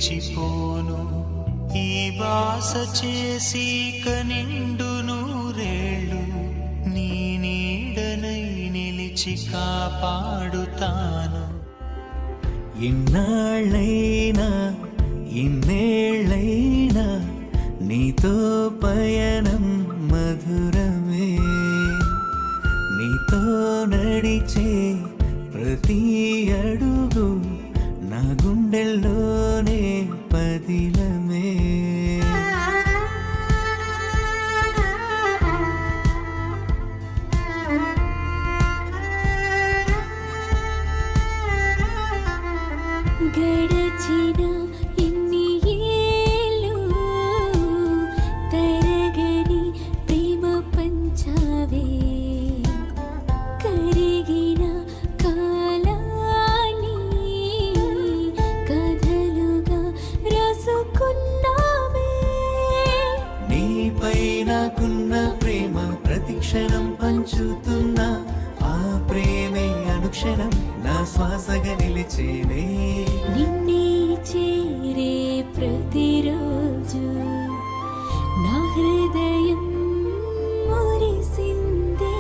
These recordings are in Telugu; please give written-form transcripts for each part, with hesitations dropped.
నిలిచిపోను ఈ బాస చేసి కనిండు నూరేళ్ళు నీ నీడనై నిలిచి కాపాడుతాను. ఇన్నాళ్ళైనా ఇన్నేళ్ళైనా నీతో పయనం మధురమే, నీతో నడిచే ప్రతి అడుగు నా గుండెల్లోనే పదిలమే. గడచిన ఎన్ని ఏళ్ళు తరగని ప్రేమ పంచావే, కరిగిన కాలాన్ని కథలుగా రాసుకున్నావే. నీపై నాకున్న ప్రేమ ప్రతిక్షణం పంచుతున్నా, ఆ ప్రేమే అనుక్షణం నా శ్వాసగా నిలిచేనే. నిన్నే చేరే ప్రతిరోజు నా హృదయం మురిసిందే,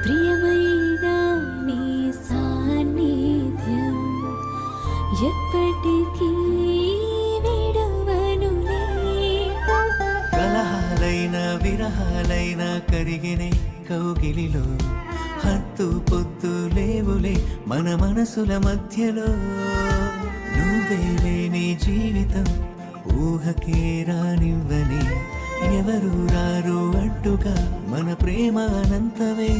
ప్రియమైన నీ సాన్నిధ్యం ఎప్పటికీ విడవనులే. కలహాలైన విరహాలైన కరిగినే కౌగిలిలో హద్దు పొద్దు లేవులే మన మనసుల మధ్యలో. నువ్వే లేని జీవితం ఊహకే రానివ్వని, ఎవరు రారు అడ్డుగా మన ప్రేమ అనంతమే.